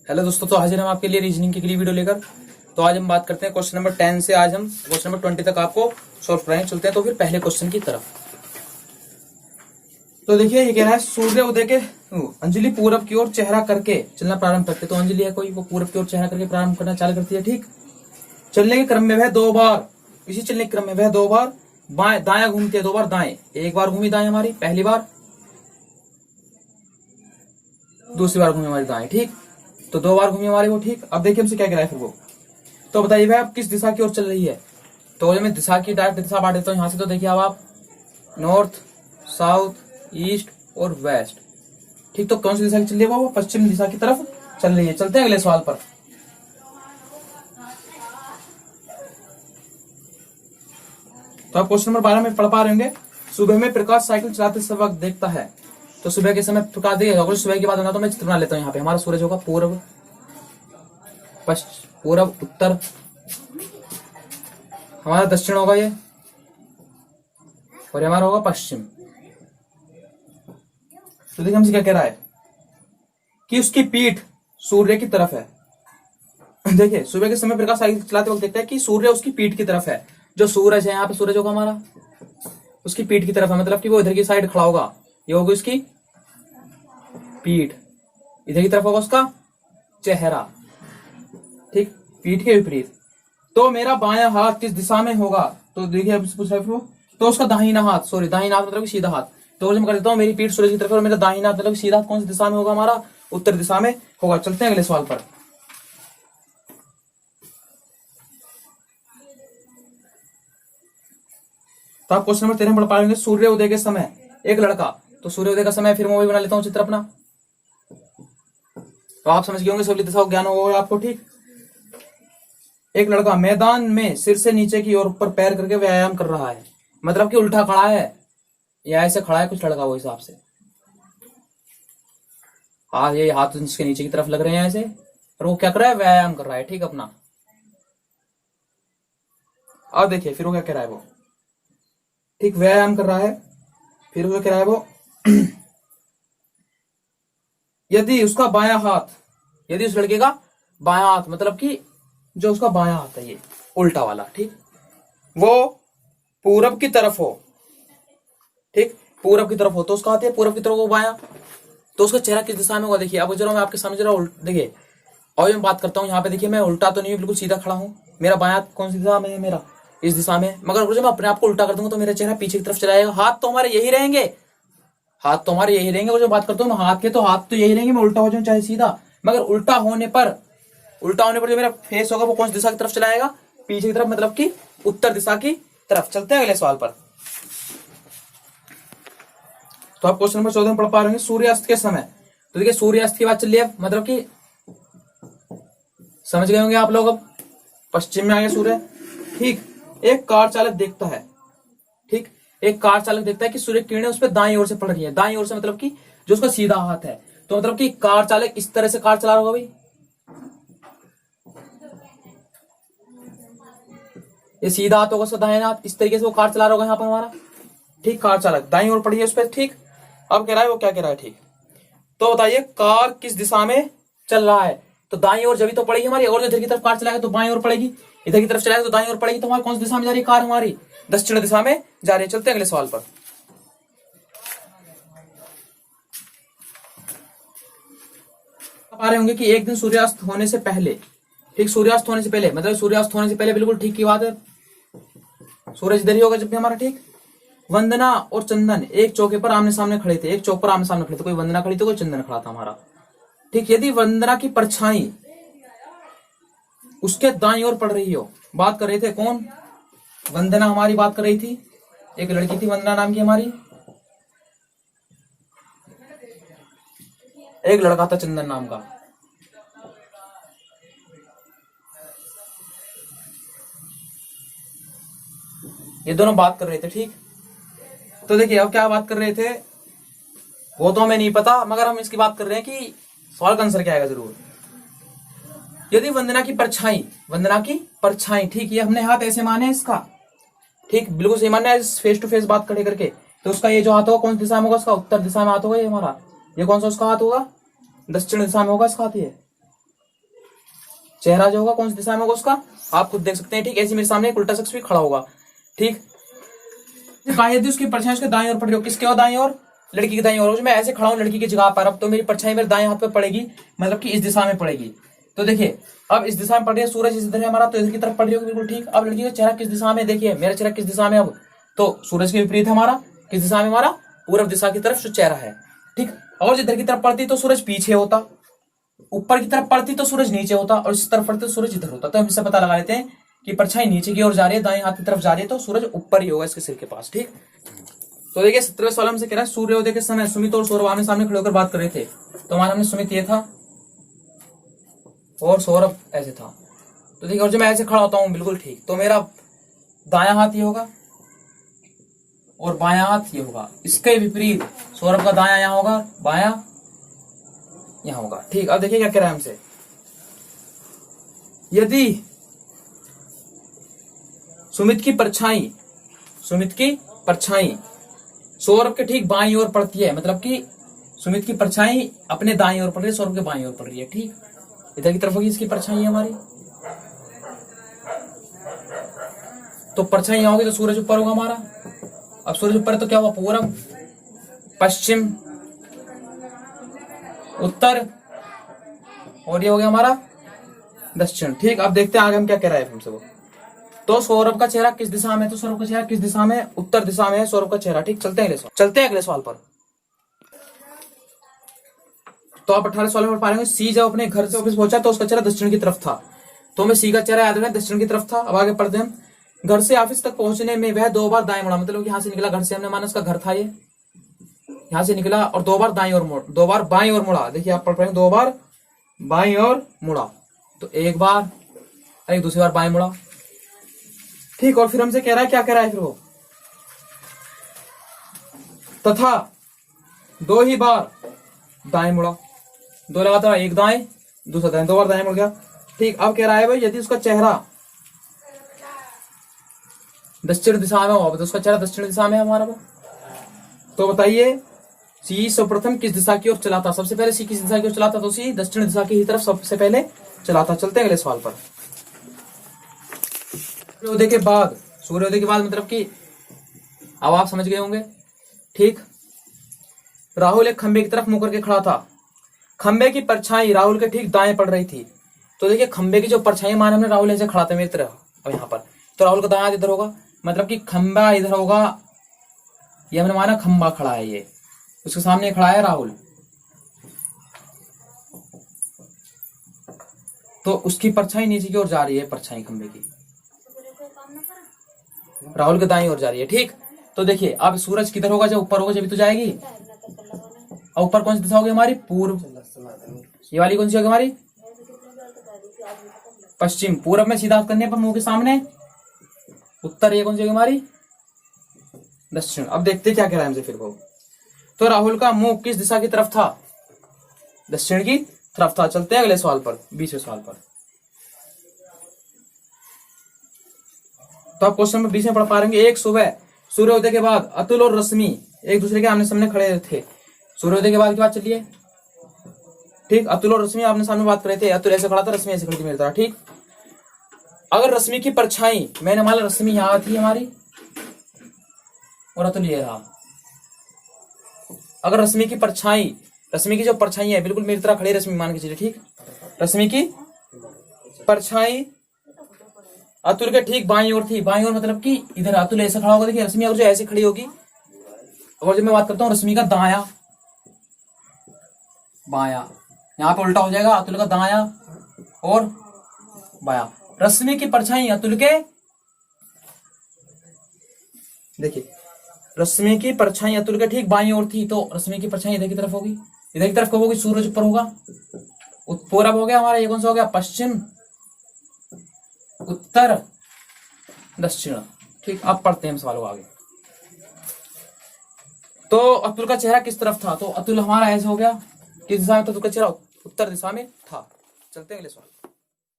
Hello दोस्तों, तो हाजिर हम आपके लिए रीजनिंग की वीडियो लेकर। तो आज हम बात करते हैं क्वेश्चन नंबर 10 से। आज हम क्वेश्चन नंबर 20 तक आपको सॉल्व कराएंगे। चलते हैं तो फिर पहले क्वेश्चन की तरफ। तो देखिए, ये कह रहा है सूर्य उदय के अंजलि पूरब की ओर चेहरा करके चलना प्रारंभ करते। तो अंजलि है कोई, वो पूरब की ओर चेहरा करके प्रारंभ करना चालू करती है। ठीक, चलने के क्रम में वह दो बार, इसी चलने के क्रम में वह दो बार बाएं दाएं घूमती है, दो बार दाएं। एक बार घूमी दाएं हमारी, पहली बार, दूसरी बार घूमी हमारी दाएं। ठीक, तो दो बार घूमी हमारी वो। ठीक, अब देखिए हमसे क्या कह रहा है फिर वो। तो बताइए भाई आप किस दिशा की ओर चल रही है। तो मैं दिशा की डायरेक्ट दिशा बांट देता हूँ यहाँ से। तो देखिए अब आप नॉर्थ, साउथ, ईस्ट और वेस्ट। ठीक, तो कौन सी दिशा की चल रही है वो पश्चिम दिशा की तरफ चल रही है। चलते हैं अगले सवाल पर। तो आप क्वेश्चन नंबर 12 में पढ़ पा रहे होंगे। सुबह में प्रकाश साइकिल चलाते समय वक्त देखता है। तो सुबह के समय प्रकाश देखेगा। सुबह की बात होना तो मैं चित्र बना लेता हूँ। यहाँ पे हमारा सूरज होगा पूर्व, पूरब, उत्तर, हमारा दक्षिण होगा ये, और हमारा होगा पश्चिम। तो देखिए हमसे क्या कह रहा है कि उसकी पीठ सूर्य की तरफ है। देखिए सुबह के समय प्रकाश साइकिल चलाते वक्त देखता है कि सूर्य उसकी पीठ की तरफ है। जो सूरज है यहाँ पे, सूरज होगा हमारा उसकी पीठ की तरफ है, मतलब कि वो इधर की साइड खड़ा होगा। ये होगी उसकी पीठ, इधर की तरफ होगा उसका चेहरा। ठीक, पीठ के विपरीत। तो मेरा बायां हाथ किस दिशा में होगा। तो देखिए अब पूछ रहा है तो उसका दाहिना हाथ, सॉरी दाहिना हाथ मतलब सीधा हाथ। तो मैं कर देता हूँ मेरी पीठ सूरज की तरफ और मेरा दाहिना हाथ मतलब सीधा हाथ कौन सी दिशा में होगा हमारा, उत्तर दिशा में होगा। चलते हैं अगले सवाल पर। तो आप क्वेश्चन नंबर 13 पढ़ पाएंगे। सूर्य उदय के समय एक लड़का। तो सूर्य उदय का समय फिर मैं वही बना लेता हूँ चित्र अपना। तो आप समझ गए होंगे, सभी दिशा ज्ञान होगा आपको। ठीक, एक लड़का मैदान में सिर से नीचे की ओर ऊपर पैर करके व्यायाम कर रहा है। मतलब कि उल्टा खड़ा है या ऐसे खड़ा है कुछ लड़का, वो हिसाब से। हाँ, ये हाथ इसके नीचे की तरफ लग रहे हैं ऐसे, और वो क्या कर रहा है, व्यायाम कर रहा है। ठीक, अपना। अब देखिए फिर वो क्या कह रहा है वो। ठीक, व्यायाम कर रहा है। फिर वो कह रहा है वो यदि उसका बायां हाथ, यदि उस लड़के का बायां हाथ मतलब कि जो उसका बायां हाथ है ये उल्टा वाला, ठीक, वो पूरब की तरफ हो। ठीक, पूरब की तरफ हो तो उसका हाथ है पूरब की तरफ हो बायां। तो उसका चेहरा किस दिशा में होगा। देखिए अब जरा मैं आपके सामने जरा देखिए, और मैं बात करता हूँ यहाँ पे। देखिए मैं उल्टा तो नहीं हूँ, बिल्कुल सीधा खड़ा हूँ। मेरा बायां हाथ कौन सी दिशा में है, मेरा इस दिशा में। मगर जब मैं अपने आप को उल्टा कर दूंगा तो मेरा चेहरा पीछे की तरफ चला जाएगा। हाथ तो हमारे यही रहेंगे, हाथ तो हमारे यही रहेंगे। वो जो बात करता हूँ हाथ के, तो हाथ तो यही रहेंगे। मैं उल्टा हो जाऊं चाहे सीधा, मगर उल्टा होने पर जो मेरा फेस होगा वो कौन सी दिशा की तरफ चलाएगा, पीछे की तरफ, मतलब कि उत्तर दिशा की तरफ। चलते हैं अगले सवाल पर। तो आप क्वेश्चन नंबर 14 में पढ़ पा रहे हैं सूर्यास्त के समय। तो देखिए सूर्यास्त की बात चल रही है, मतलब कि समझ गए होंगे आप लोग। अब पश्चिम में आ गया सूर्य। ठीक, एक कार चालक देखता है। ठीक, एक कार चालक देखता है कि सूर्य की किरणें उस पर दाईं ओर से पड़ रही है। दाईं ओर से मतलब कि जो उसका सीधा हाथ है। तो मतलब कि कार चालक इस तरह से कार चला रहा होगा भाई, ये सीधा हाथ होगा उसका दाहिना हाथ, इस तरीके से वो कार चला रहा होगा यहाँ पर हमारा। ठीक, कार चालक दाईं ओर पड़ी है उस पर। ठीक, अब कह रहा है वो क्या कह रहा है। ठीक, तो बताइए कार किस दिशा में चल रहा है। तो दाईं ओर जब तो पड़ेगी हमारी, और जो इधर की तरफ कार चलाएगा तो बाईं ओर पड़ेगी, इधर की तरफ चलाएगा तो दाईं ओर पड़ेगी। तो हमारी कौन सी दिशा में जा रही है कार, हमारी दक्षिण दिशा में जा रही है। चलते हैं अगले सवाल पर। आप आ रहे होंगे कि एक दिन सूर्यास्त होने से पहले। ठीक, सूर्यास्त होने से पहले मतलब सूर्यास्त होने से पहले, बिल्कुल ठीक की बात है। सूरज इधर ही होगा जब भी हमारा। ठीक, वंदना और चंदन एक चौके पर आमने सामने खड़े थे। एक चौक पर आमने सामने खड़े थे, कोई वंदना खड़ी थी, कोई चंदन खड़ा था हमारा। ठीक, यदि वंदना की परछाई उसके दाईं ओर पड़ रही हो, बात कर रहे थे कौन, वंदना हमारी बात कर रही थी। एक लड़की थी वंदना नाम की हमारी, एक लड़का था चंदन नाम का। ये दोनों बात कर रहे थे। ठीक, तो देखिए अब क्या बात कर रहे थे वो तो हमें नहीं पता, मगर हम इसकी बात कर रहे हैं कि सवाल का आंसर क्या आएगा जरूर। यदि वंदना की परछाई, वंदना की परछाई, ठीक, ये हमने हाथ ऐसे माने इसका। ठीक, बिल्कुल सही मानना है, फेस टू फेस बात खड़े करके। तो उसका ये जो हाथ होगा कौन सी दिशा में होगा, उसका उत्तर दिशा में हाथ होगा ये हमारा। ये कौन सा उसका हाथ होगा, दक्षिण दिशा में होगा इसका हाथ ये। चेहरा जो होगा कौन सी दिशा में होगा उसका, आप खुद देख सकते हैं। ठीक, ऐसे मेरे सामने एक उल्टा शख्स भी खड़ा होगा। ठीक, यदि उसकी परछाई उसके दाईं ओर पड़ रही हो, किसके और दाईं ओर, लड़की के दाईं ओर। मैं ऐसे खड़ा हूं लड़की की जगह पर, अब तो मेरी परछाई मेरे दाएं हाथ पे पड़ेगी, मतलब कि इस दिशा में पड़ेगी। तो देखिए अब इस दिशा में पड़ रही है, सूरज इस इधर है हमारा, तो इधर की तरफ पड़ रही होगी बिल्कुल। ठीक, अब लड़की का चेहरा किस दिशा में, देखिए मेरा चेहरा किस दिशा में, अब तो सूरज के विपरीत है हमारा, किस दिशा में, हमारा पूर्व दिशा की तरफ जो चेहरा है। ठीक, और इधर की तरफ पड़ती तो सूरज पीछे होता, ऊपर की तरफ पड़ती तो सूरज नीचे होता, और इस तरफ पड़ती तो सूरज इधर होता। तो हम इससे पता लगा लेते हैं कि परछाई नीचे की ओर जा रही है, दाएं हाथ की तरफ जा रही है, तो सूरज ऊपर ही होगा इसके सिर के पास। ठीक, तो देखिए 17वें सवाल में से कह रहा है सूर्योदय के समय सुमित और सौरभ आमने सामने खड़े होकर बात कर रहे थे। तो हमारे हमने सुमित ये था और सौरभ ऐसे था। तो देखिए, और जब मैं ऐसे खड़ा होता हूं बिल्कुल ठीक, तो मेरा दायां हाथ ये होगा और बायां हाथ ये होगा। इसके विपरीत सौरभ का दायां यहां होगा, बायां यहां होगा। ठीक, अब देखिए क्या कह रहा है हमसे, यदि सुमित की परछाई सौरभ के ठीक बाईं ओर पड़ती है, मतलब कि सुमित की परछाई अपने दाईं ओर पड़ रही है, सौरभ के बाईं ओर पड़ रही है। ठीक, इधर की तरफ होगी इसकी परछाई हमारी, तो परछाई यहां होगी तो सूरज ऊपर होगा हमारा। अब सूरज ऊपर है तो क्या हुआ, पूरब, पश्चिम, उत्तर, और ये हो गया हमारा दक्षिण। ठीक, अब देखते हैं आगे हम क्या कह रहा है हमसे वो। तो सौरभ का चेहरा किस दिशा में है, तो सौरभ का चेहरा किस दिशा में, उत्तर दिशा में है सौरभ का चेहरा। ठीक, चलते हैं अगले सवाल पर। तो आप 18 सवाल में पढ़ पाएंगे, सी जब अपने घर से ऑफिस पहुंचा तो उसका चेहरा दक्षिण की तरफ था। तो हमें सी का चेहरा याद रखना दक्षिण की तरफ था। अब आगे पढ़ते हैं, घर से ऑफिस तक पहुंचने में वह 2 बार दाएं मुड़ा, मतलब कि यहां से निकला घर से, हमने माना उसका घर था ये, यहां से निकला और 2 बार दाएं ओर मुड़ा, 2 बार बाईं ओर मुड़ा। देखिए आप पढ़ पाएंगे 2 बार बाईं ओर मुड़ा, तो 1 बार, एक दूसरी बार बाएं मुड़ा। ठीक, और फिर हमसे कह रहा है, क्या कह रहा है फिर वो, तथा 2 ही बार दाएं मुड़ा, 2 लगातार, एक दाएं दूसरा दाएं, 2 बार दाएं मुड़ गया। ठीक, अब कह रहा है भाई यदि उसका चेहरा दक्षिण दिशा में हो, तो उसका चेहरा दक्षिण दिशा में है हमारा, तो बताइए सी सर्वप्रथम किस दिशा की ओर चला था। सबसे पहले सी किस दिशा की ओर चला था, तो सी दक्षिण दिशा की तरफ सबसे पहले चला था। चलते हैं अगले सवाल पर। सूर्योदय के बाद मतलब कि अब आप समझ गए होंगे। ठीक, राहुल एक खंबे की तरफ मुंह करके खड़ा था, खंबे की परछाई राहुल के ठीक दाएं पड़ रही थी। तो देखिए खंबे की जो परछाई माने हमने, राहुल ऐसे खड़ा था मेरी तरफ, अब यहाँ पर तो राहुल का दायां इधर होगा, मतलब कि खंबा इधर होगा, ये हमने माना खंबा खड़ा है, ये उसके सामने खड़ा है राहुल, तो उसकी परछाई नीचे की ओर जा रही है, परछाई खंबे की राहुल के दाईं ओर जा रही है। ठीक, तो देखिए अब सूरज किधर होगा, जब ऊपर होगा जब तो जाएगी, और ऊपर कौन सी दिशा होगी हमारी, पूर्व, ये वाली कौन सी होगी हमारी, पश्चिम। पूर्व में सीधा करने पर मुंह के सामने उत्तर, ये कौन सी होगी हमारी, दक्षिण। अब देखते क्या कह रहा है हमसे फिर वो, तो राहुल का मुंह किस दिशा की तरफ था, दक्षिण की तरफ था। चलते हैं अगले सवाल पर, 20वें सवाल पर। तो आप क्वेश्चन नंबर 20 में पढ़ पा रहे हैं, एक सुबह सूर्योदय के बाद अतुल और रश्मि एक दूसरे के आमने सामने खड़े थे। सूर्योदय के बाद की बात चलिए। ठीक, अतुल और रश्मि आपने सामने बात कर रहे थे, अतुल ऐसे खड़ा था, रश्मि ऐसे खड़ी थी मेरी तरह। ठीक, अगर रश्मि की परछाई, मैंने मान रश्मि यहां थी हमारी और अतुल ये रहा, अगर रश्मि की परछाई, रश्मि की जो परछाई है बिल्कुल मेरी तरह खड़ी, रश्मि मान के चलिए। ठीक, रश्मि की परछाई अतुल के ठीक बाईं ओर थी, बाईं ओर मतलब कि इधर अतुल ऐसे खड़ा होगा, देखिए रश्मि अगर जो ऐसे खड़ी होगी, और जब मैं बात करता हूँ रश्मि का दाया बाया, यहाँ पे उल्टा हो जाएगा, अतुल का दाया और बाया। रश्मि की परछाई अतुल के, देखिए रश्मि की परछाई अतुल के ठीक बाईं ओर थी, तो रश्मि की परछाई इधर की तरफ होगी, इधर की तरफ कब होगी, सूरज ऊपर होगा, पूरब हो गया हमारा, ये कौन सा हो गया, पश्चिम, उत्तर, दक्षिण। ठीक, अब पढ़ते हैं हम सवालों आगे। तो अतुल का चेहरा किस तरफ था, तो अतुल हमारा ऐसे हो गया, किस दिशा में था, अतुल का चेहरा उत्तर दिशा में था। चलते हैं अगले सवाल।